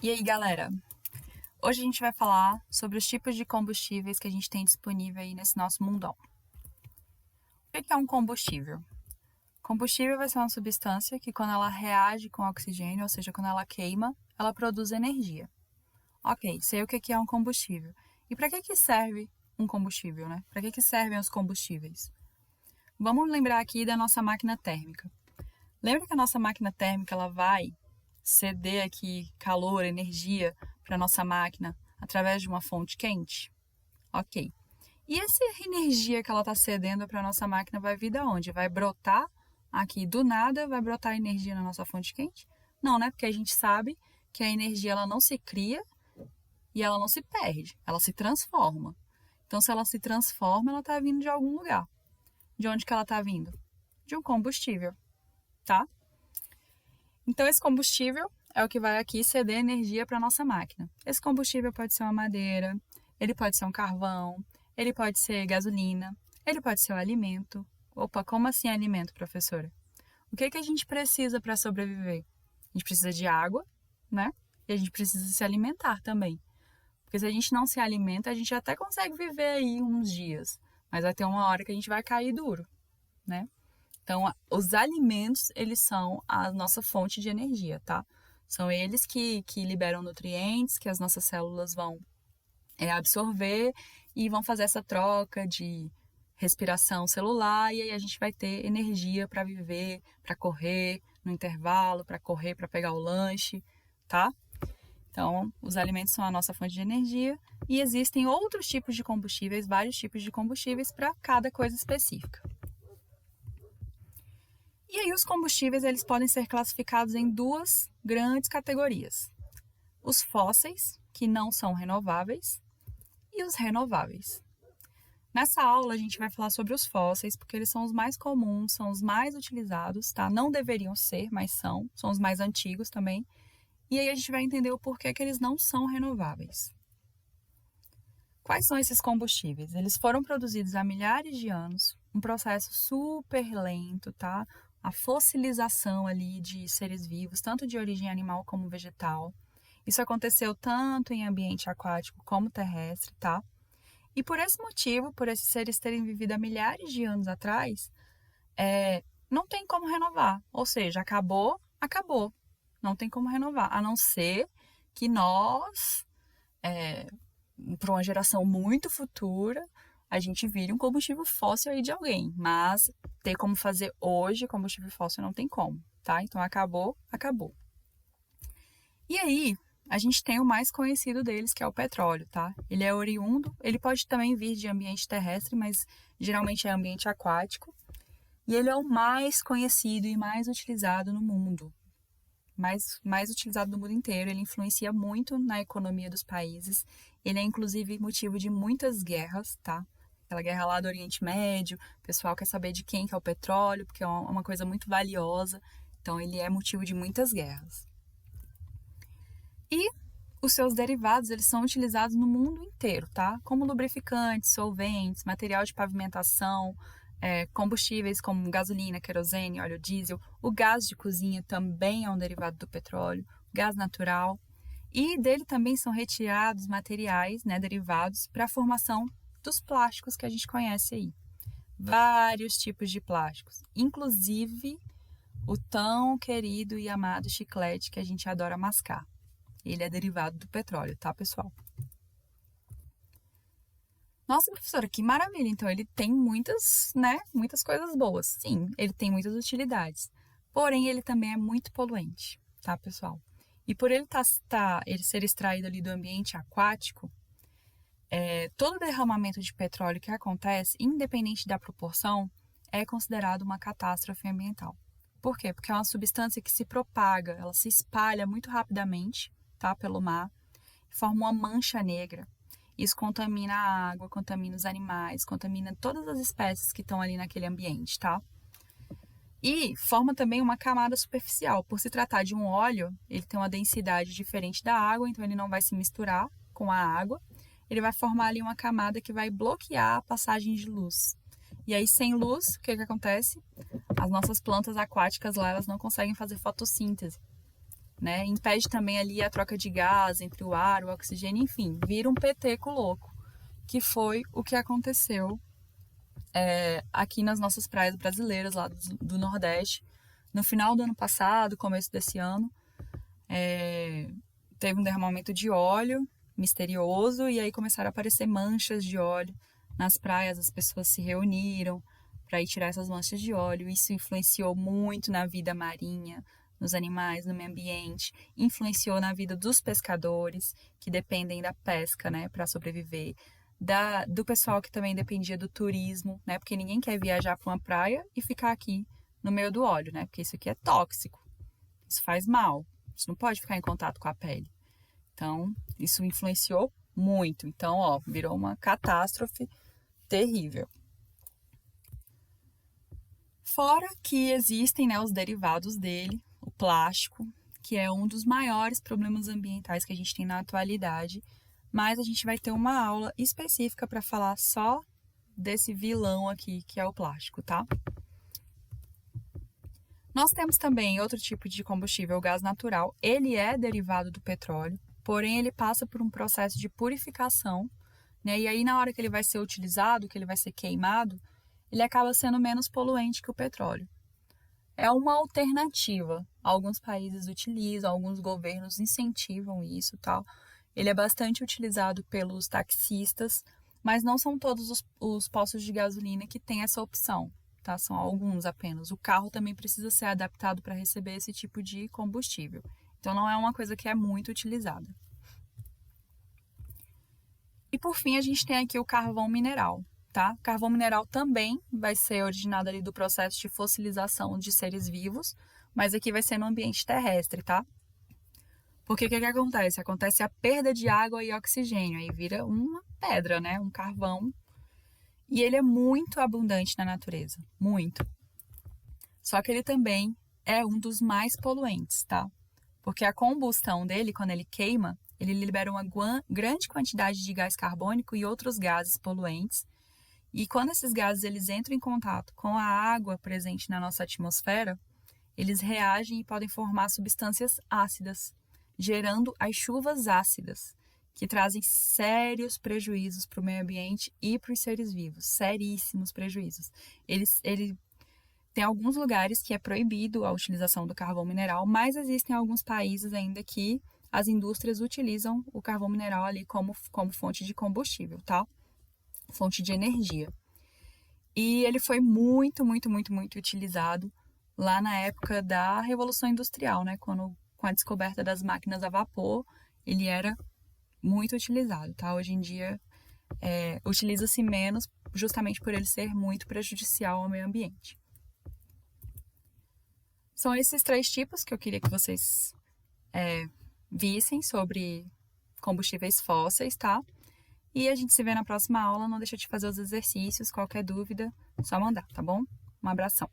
E aí, galera? Hoje a gente vai falar sobre os tipos de combustíveis que a gente tem disponível aí nesse nosso mundão. O que é um combustível? Combustível vai ser uma substância que, quando ela reage com oxigênio, ou seja, quando ela queima, ela produz energia. Ok, sei o que é um combustível. E para que serve um combustível, né? Para que servem os combustíveis? Vamos lembrar aqui da nossa máquina térmica. Lembra que a nossa máquina térmica ela vai ceder aqui calor, energia para a nossa máquina através de uma fonte quente? Ok. E essa energia que ela está cedendo para a nossa máquina vai vir de onde? Vai brotar aqui do nada? Vai brotar energia na nossa fonte quente? Não, né? Porque a gente sabe que a energia ela não se cria e ela não se perde, ela se transforma. Então, se ela se transforma, ela está vindo de algum lugar. De onde que ela está vindo? De um combustível, tá? Então, esse combustível é o que vai aqui ceder energia para a nossa máquina. Esse combustível pode ser uma madeira, ele pode ser um carvão, ele pode ser gasolina, ele pode ser um alimento. Opa, como assim alimento, professora? O que a gente precisa para sobreviver? A gente precisa de água, né? E a gente precisa se alimentar também. Porque se a gente não se alimenta, a gente até consegue viver aí uns dias, mas vai ter uma hora que a gente vai cair duro, né? Então, os alimentos, eles são a nossa fonte de energia, tá? São eles que liberam nutrientes, que as nossas células vão absorver e vão fazer essa troca de respiração celular, e aí a gente vai ter energia para viver, para correr no intervalo, para correr, para pegar o lanche, tá? Então, os alimentos são a nossa fonte de energia e existem outros tipos de combustíveis, vários tipos de combustíveis para cada coisa específica. E aí os combustíveis eles podem ser classificados em duas grandes categorias: os fósseis, que não são renováveis, e os renováveis. Nessa aula a gente vai falar sobre os fósseis, porque eles são os mais comuns, são os mais utilizados, tá? Não deveriam ser, mas são os mais antigos também. E aí a gente vai entender o porquê que eles não são renováveis. Quais são esses combustíveis? Eles foram produzidos há milhares de anos, um processo super lento, tá? A fossilização ali de seres vivos, tanto de origem animal como vegetal. Isso aconteceu tanto em ambiente aquático como terrestre, tá? E por esse motivo, por esses seres terem vivido há milhares de anos atrás, não tem como renovar. Ou seja, acabou, acabou. Não tem como renovar, a não ser que nós, para uma geração muito futura, a gente vire um combustível fóssil aí de alguém. Mas ter como fazer hoje combustível fóssil não tem como, tá? Então acabou, acabou. E aí, a gente tem o mais conhecido deles, que é o petróleo, tá? Ele é oriundo, ele pode também vir de ambiente terrestre, mas geralmente é ambiente aquático. E ele é o mais conhecido e mais utilizado no mundo. Mais utilizado no mundo inteiro, ele influencia muito na economia dos países. Ele é, inclusive, motivo de muitas guerras, tá? Aquela guerra lá do Oriente Médio, o pessoal quer saber de quem que é o petróleo, porque é uma coisa muito valiosa. Então, ele é motivo de muitas guerras. E os seus derivados, eles são utilizados no mundo inteiro, tá? Como lubrificantes, solventes, material de pavimentação, combustíveis como gasolina, querosene, óleo diesel. O gás de cozinha também é um derivado do petróleo, gás natural. E dele também são retirados materiais, né, derivados para a formação dos plásticos que a gente conhece aí. Vários tipos de plásticos, inclusive o tão querido e amado chiclete que a gente adora mascar. Ele é derivado do petróleo, tá, pessoal? Nossa, professora, que maravilha! Então, ele tem muitas coisas boas. Sim, ele tem muitas utilidades. Porém, ele também é muito poluente, tá, pessoal? E por ele ser extraído ali do ambiente aquático, todo derramamento de petróleo que acontece, independente da proporção, é considerado uma catástrofe ambiental. Por quê? Porque é uma substância que se propaga, ela se espalha muito rapidamente, tá, pelo mar, forma uma mancha negra. Isso contamina a água, contamina os animais, contamina todas as espécies que estão ali naquele ambiente, tá? E forma também uma camada superficial. Por se tratar de um óleo, ele tem uma densidade diferente da água, então ele não vai se misturar com a água. Ele vai formar ali uma camada que vai bloquear a passagem de luz. E aí, sem luz, o que acontece? As nossas plantas aquáticas lá, elas não conseguem fazer fotossíntese. né? Impede também ali a troca de gás entre o ar, o oxigênio, enfim, vira um peteco louco, que foi o que aconteceu aqui nas nossas praias brasileiras, lá do Nordeste, no final do ano passado, começo desse ano. Teve um derramamento de óleo misterioso e aí começaram a aparecer manchas de óleo nas praias. As pessoas se reuniram para ir tirar essas manchas de óleo. Isso influenciou muito na vida marinha, nos animais, no meio ambiente, influenciou na vida dos pescadores que dependem da pesca, né, para sobreviver, do pessoal que também dependia do turismo, né, porque ninguém quer viajar para uma praia e ficar aqui no meio do óleo, né, porque isso aqui é tóxico, isso faz mal, isso não pode ficar em contato com a pele. Então, isso influenciou muito. Então, ó, virou uma catástrofe terrível. Fora que existem, né, os derivados dele, o plástico, que é um dos maiores problemas ambientais que a gente tem na atualidade, mas a gente vai ter uma aula específica para falar só desse vilão aqui, que é o plástico, tá? Nós temos também outro tipo de combustível, o gás natural. Ele é derivado do petróleo, porém ele passa por um processo de purificação, né? E aí na hora que ele vai ser utilizado, que ele vai ser queimado, ele acaba sendo menos poluente que o petróleo. É uma alternativa. Alguns países utilizam, alguns governos incentivam isso, tal. Ele é bastante utilizado pelos taxistas, mas não são todos os postos de gasolina que têm essa opção, tá? São alguns apenas. O carro também precisa ser adaptado para receber esse tipo de combustível. Então não é uma coisa que é muito utilizada. E por fim, a gente tem aqui o carvão mineral, tá? O carvão mineral também vai ser originado ali do processo de fossilização de seres vivos, mas aqui vai ser no ambiente terrestre, tá? Porque o que acontece? Acontece a perda de água e oxigênio, aí vira uma pedra, né? Um carvão. E ele é muito abundante na natureza, muito. Só que ele também é um dos mais poluentes, tá? Porque a combustão dele, quando ele queima, ele libera uma grande quantidade de gás carbônico e outros gases poluentes. E quando esses gases eles entram em contato com a água presente na nossa atmosfera, eles reagem e podem formar substâncias ácidas, gerando as chuvas ácidas, que trazem sérios prejuízos para o meio ambiente e para os seres vivos, seríssimos prejuízos. Ele tem alguns lugares que é proibido a utilização do carvão mineral, mas existem alguns países ainda que as indústrias utilizam o carvão mineral ali como fonte de combustível, tá? Fonte de energia. E ele foi muito, muito, muito, muito utilizado lá na época da Revolução Industrial, né? Quando, com a descoberta das máquinas a vapor, ele era muito utilizado, tá? Hoje em dia, utiliza-se menos justamente por ele ser muito prejudicial ao meio ambiente. São esses 3 tipos que eu queria que vocês vissem sobre combustíveis fósseis, tá? E a gente se vê na próxima aula. Não deixa de fazer os exercícios. Qualquer dúvida, só mandar, tá bom? Um abração.